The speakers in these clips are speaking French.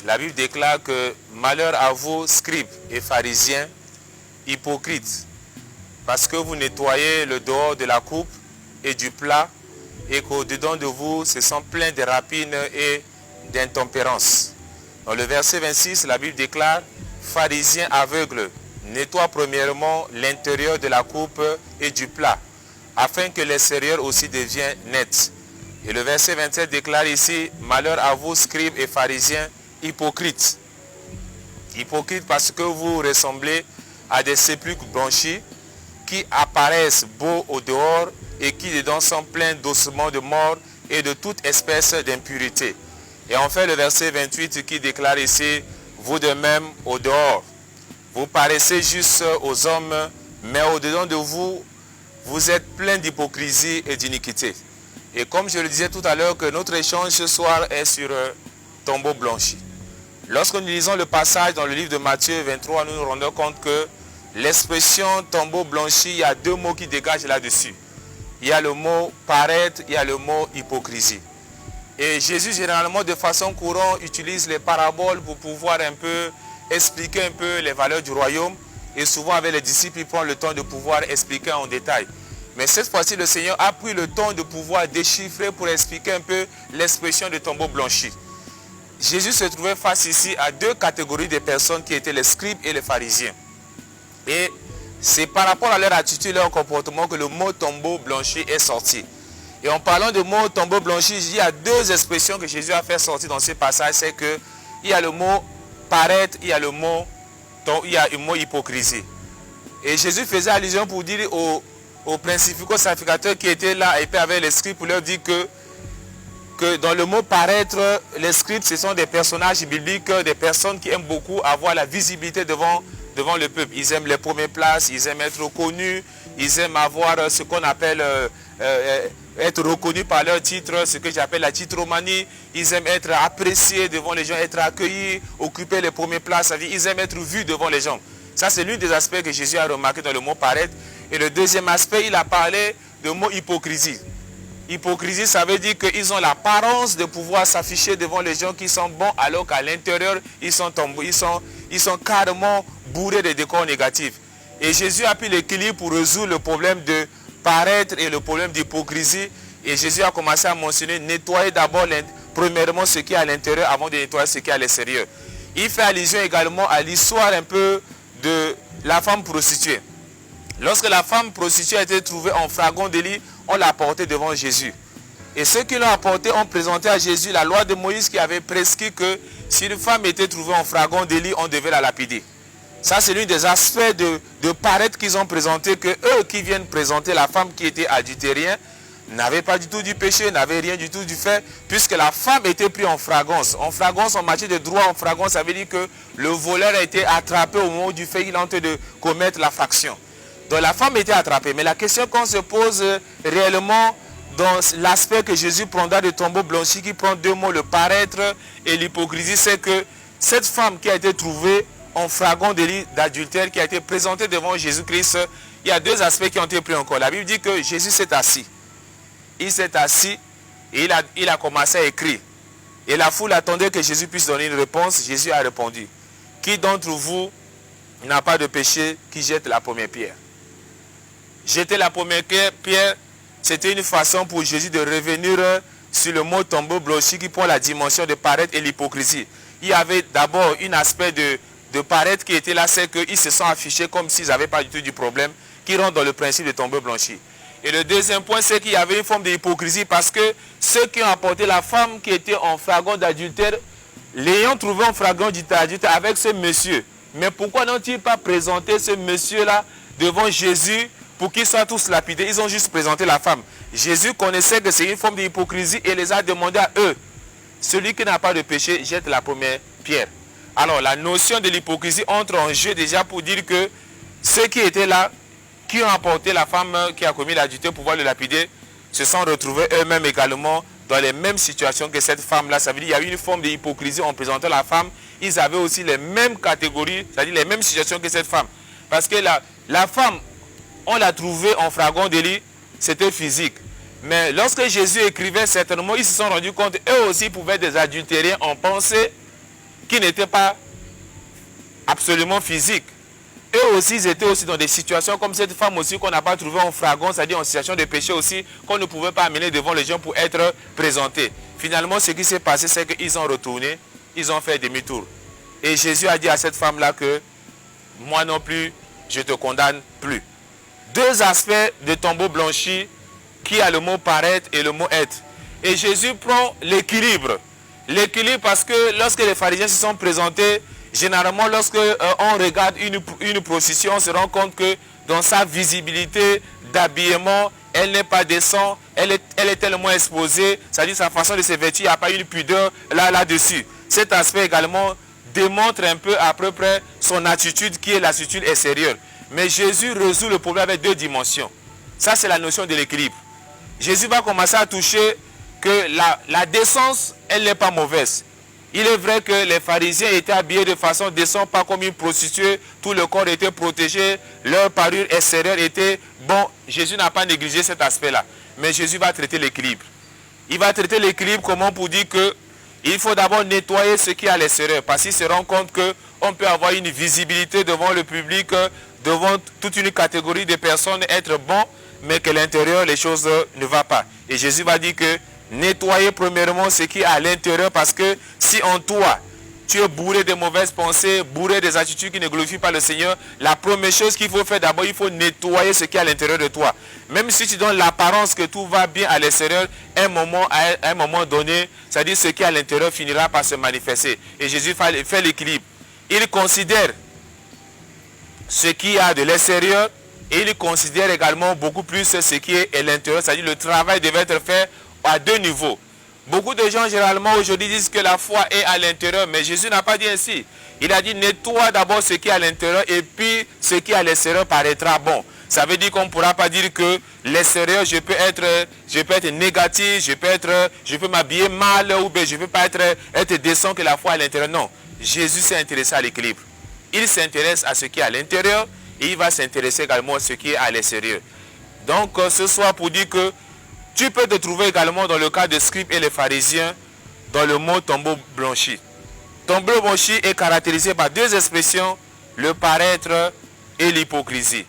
la Bible déclare que malheur à vous, scribes et pharisiens, hypocrites, parce que vous nettoyez le dehors de la coupe et du plat, et qu'au-dedans de vous, ce sont plein de rapines et d'intempérance. Dans le verset 26, la Bible déclare, pharisiens aveugles, nettoie premièrement l'intérieur de la coupe et du plat, afin que l'extérieur aussi devienne net. Et le verset 27 déclare ici, malheur à vous, scribes et pharisiens, hypocrites. Hypocrites parce que vous ressemblez à des sépulcres blanchis qui apparaissent beaux au dehors et qui dedans sont pleins d'ossements de mort et de toute espèce d'impureté. Et enfin le verset 28 qui déclare ici, vous de même au dehors, vous paraissez juste aux hommes, mais au-dedans de vous, vous êtes plein d'hypocrisie et d'iniquité. Et comme je le disais tout à l'heure, que notre échange ce soir est sur tombeau blanchi. Lorsque nous lisons le passage dans le livre de Matthieu 23, nous nous rendons compte que l'expression tombeau blanchi, il y a deux mots qui dégagent là-dessus. Il y a le mot paraître, il y a le mot hypocrisie. Et Jésus, généralement, de façon courante, utilise les paraboles pour pouvoir un peu expliquer un peu les valeurs du royaume. Et souvent, avec les disciples, il prend le temps de pouvoir expliquer en détail. Mais cette fois-ci, le Seigneur a pris le temps de pouvoir déchiffrer pour expliquer un peu l'expression de tombeau blanchi. Jésus se trouvait face ici à deux catégories de personnes qui étaient les scribes et les pharisiens. Et c'est par rapport à leur attitude et leur comportement que le mot tombeau blanchi est sorti. Et en parlant de mot tombeau blanchi, il y a deux expressions que Jésus a fait sortir dans ce passage. C'est qu'il y a le mot paraître, il y a le mot hypocrisie. Et Jésus faisait allusion pour dire aux principaux sacrificateurs qui étaient là et puis avec les scribes pour leur dire que dans le mot paraître, les scribes, ce sont des personnages bibliques, des personnes qui aiment beaucoup avoir la visibilité devant le peuple. Ils aiment les premières places, ils aiment être connus, ils aiment avoir ce qu'on appelle être reconnus par leur titre, ce que j'appelle la titromanie. Ils aiment être appréciés devant les gens, être accueillis, occuper les premières places. C'est-à-dire, ils aiment être vus devant les gens. Ça, c'est l'un des aspects que Jésus a remarqué dans le mot paraître. Et le deuxième aspect, il a parlé de mot hypocrisie. Hypocrisie, ça veut dire qu'ils ont l'apparence de pouvoir s'afficher devant les gens qui sont bons, alors qu'à l'intérieur, ils sont carrément bourrés de décors négatifs. Et Jésus a pris l'équilibre pour résoudre le problème de paraître et le problème d'hypocrisie. Et Jésus a commencé à mentionner, nettoyer d'abord premièrement ce qui est à l'intérieur avant de nettoyer ce qui est à l'extérieur. Il fait allusion également à l'histoire un peu de la femme prostituée. Lorsque la femme prostituée a été trouvée en flagrant délit, on l'a apportée devant Jésus. Et ceux qui l'ont apportée ont présenté à Jésus la loi de Moïse qui avait prescrit que si une femme était trouvée en flagrant délit, on devait la lapider. Ça, c'est l'un des aspects de paraître qu'ils ont présenté, que eux qui viennent présenter la femme qui était adultérienne n'avaient pas du tout du péché, n'avaient rien du tout du fait, puisque la femme était prise en flagrance. En flagrance, en matière de droit, en flagrance, ça veut dire que le voleur a été attrapé au moment du fait qu'il est en train de commettre la fraction. Donc la femme était attrapée. Mais la question qu'on se pose réellement dans l'aspect que Jésus prendra de tombeau blanchi, qui prend deux mots, le paraître et l'hypocrisie, c'est que cette femme qui a été trouvée en flagrant délit d'adultère, qui a été présentée devant Jésus-Christ, il y a deux aspects qui ont été pris en compte. La Bible dit que Jésus s'est assis. Il s'est assis et il a commencé à écrire. Et la foule attendait que Jésus puisse donner une réponse. Jésus a répondu, qui d'entre vous n'a pas de péché, qui jette la première pierre? Jeter la première pierre, c'était une façon pour Jésus de revenir sur le mot tombeau blanchi qui prend la dimension de paraître et l'hypocrisie. Il y avait d'abord un aspect de paraître qui était là, c'est qu'ils se sont affichés comme s'ils n'avaient pas du tout du problème, qui rentre dans le principe de tombeau blanchi. Et le deuxième point, c'est qu'il y avait une forme d'hypocrisie parce que ceux qui ont apporté la femme qui était en flagrant d'adultère, l'ayant trouvé en flagrant d'adultère avec ce monsieur. Mais pourquoi n'ont-ils pas présenté ce monsieur-là devant Jésus pour qu'ils soient tous lapidés? Ils ont juste présenté la femme. Jésus connaissait que c'est une forme d'hypocrisie et les a demandé à eux, celui qui n'a pas de péché, jette la première pierre. Alors la notion de l'hypocrisie entre en jeu déjà pour dire que ceux qui étaient là, qui ont apporté la femme qui a commis l'adultère pour pouvoir le lapider, se sont retrouvés eux-mêmes également dans les mêmes situations que cette femme-là. Ça veut dire qu'il y a eu une forme d'hypocrisie en présentant la femme. Ils avaient aussi les mêmes catégories, c'est-à-dire les mêmes situations que cette femme. Parce que la femme, on l'a trouvée en flagrant délit, c'était physique. Mais lorsque Jésus écrivait, certainement, ils se sont rendus compte, eux aussi pouvaient être des adultériens en pensée qui n'était pas absolument physique. Eux aussi, ils étaient aussi dans des situations comme cette femme aussi qu'on n'a pas trouvé en flagrant, c'est-à-dire en situation de péché aussi, qu'on ne pouvait pas amener devant les gens pour être présentés. Finalement, ce qui s'est passé, c'est qu'ils ont retourné, ils ont fait demi-tour. Et Jésus a dit à cette femme-là que moi non plus, je te condamne plus. Deux aspects de tombeau blanchi qui a le mot paraître et le mot être. Et Jésus prend l'équilibre. L'équilibre parce que lorsque les pharisiens se sont présentés, généralement lorsque on regarde une procession, on se rend compte que dans sa visibilité d'habillement, elle n'est pas décente, elle est tellement exposée, c'est-à-dire sa façon de se vêtir, il n'y a pas une pudeur là-dessus. Cet aspect également démontre un peu à peu près son attitude qui est l'attitude extérieure. Mais Jésus résout le problème avec deux dimensions. Ça, c'est la notion de l'équilibre. Jésus va commencer à toucher que la décence, elle n'est pas mauvaise. Il est vrai que les pharisiens étaient habillés de façon décente, pas comme une prostituée. Tout le corps était protégé, leur parure extérieure était bon. Jésus n'a pas négligé cet aspect-là. Mais Jésus va traiter l'équilibre. Il va traiter l'équilibre comment pour dire que il faut d'abord nettoyer ce qui est à l'extérieur. Parce qu'il se rend compte qu'on peut avoir une visibilité devant le public, devant toute une catégorie de personnes, être bon, mais que l'intérieur, les choses ne vont pas. Et Jésus va dire que nettoyer premièrement ce qui est à l'intérieur, parce que si en toi, tu es bourré de mauvaises pensées, bourré des attitudes qui ne glorifient pas le Seigneur, la première chose qu'il faut faire d'abord, il faut nettoyer ce qui est à l'intérieur de toi. Même si tu donnes l'apparence que tout va bien à l'extérieur, à un moment donné, c'est-à-dire ce qui est à l'intérieur finira par se manifester. Et Jésus fait l'équilibre. Il considère ce qui a de l'extérieur et il considère également beaucoup plus ce qui est à l'intérieur, c'est-à-dire le travail devait être fait à deux niveaux. Beaucoup de gens généralement aujourd'hui disent que la foi est à l'intérieur, mais Jésus n'a pas dit ainsi. Il a dit nettoie d'abord ce qui est à l'intérieur et puis ce qui est à l'extérieur paraîtra bon. Ça veut dire qu'on ne pourra pas dire que l'extérieur, je peux être négatif, je peux m'habiller mal ou bien je ne peux pas être décent que la foi à l'intérieur. Non, Jésus s'est intéressé à l'équilibre. Il s'intéresse à ce qui est à l'intérieur et il va s'intéresser également à ce qui est à l'extérieur. Donc ce soir pour dire que tu peux te trouver également dans le cas de scribes et les pharisiens dans le mot tombeau blanchi. Tombeau blanchi est caractérisé par deux expressions, le paraître et l'hypocrisie.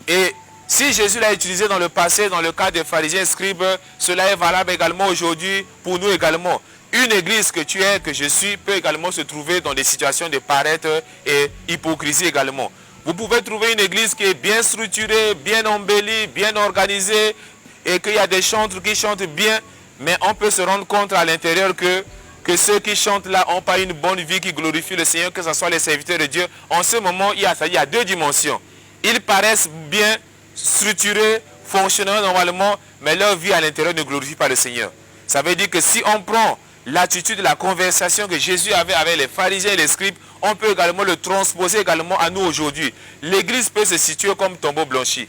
Et si Jésus l'a utilisé dans le passé, dans le cas des pharisiens et scribes, cela est valable également aujourd'hui pour nous également. Une église que tu es, que je suis, peut également se trouver dans des situations de paraître et hypocrisie également. Vous pouvez trouver une église qui est bien structurée, bien embellie, bien organisée, et qu'il y a des chantres qui chantent bien, mais on peut se rendre compte à l'intérieur que ceux qui chantent là n'ont pas une bonne vie qui glorifie le Seigneur, que ce soit les serviteurs de Dieu. En ce moment, il y a deux dimensions. Ils paraissent bien structurés, fonctionnant normalement, mais leur vie à l'intérieur ne glorifie pas le Seigneur. Ça veut dire que si on prend l'attitude de la conversation que Jésus avait avec les pharisiens et les scribes, on peut également le transposer également à nous aujourd'hui. L'église peut se situer comme tombeau blanchi.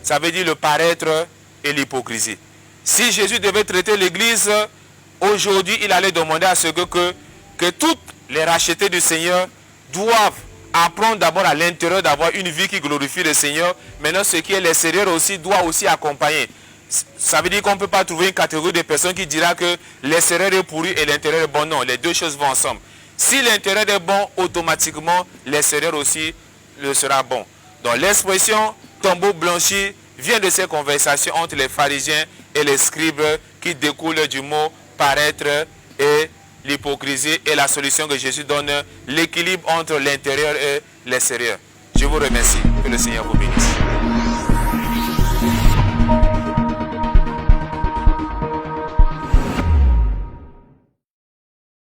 Ça veut dire le paraître et l'hypocrisie. Si Jésus devait traiter l'église, aujourd'hui, il allait demander à ce que toutes les rachetés du Seigneur doivent apprendre d'abord à l'intérieur d'avoir une vie qui glorifie le Seigneur. Maintenant, ce qui est l'extérieur aussi doit aussi accompagner. Ça veut dire qu'on ne peut pas trouver une catégorie de personnes qui dira que l'extérieur est pourri et l'intérieur est bon. Non, les deux choses vont ensemble. Si l'intérieur est bon, automatiquement, l'extérieur aussi le sera bon. Donc l'expression tombeau blanchi vient de ces conversations entre les pharisiens et les scribes qui découlent du mot paraître et l'hypocrisie et la solution que Jésus donne, l'équilibre entre l'intérieur et l'extérieur. Je vous remercie. Que le Seigneur vous bénisse.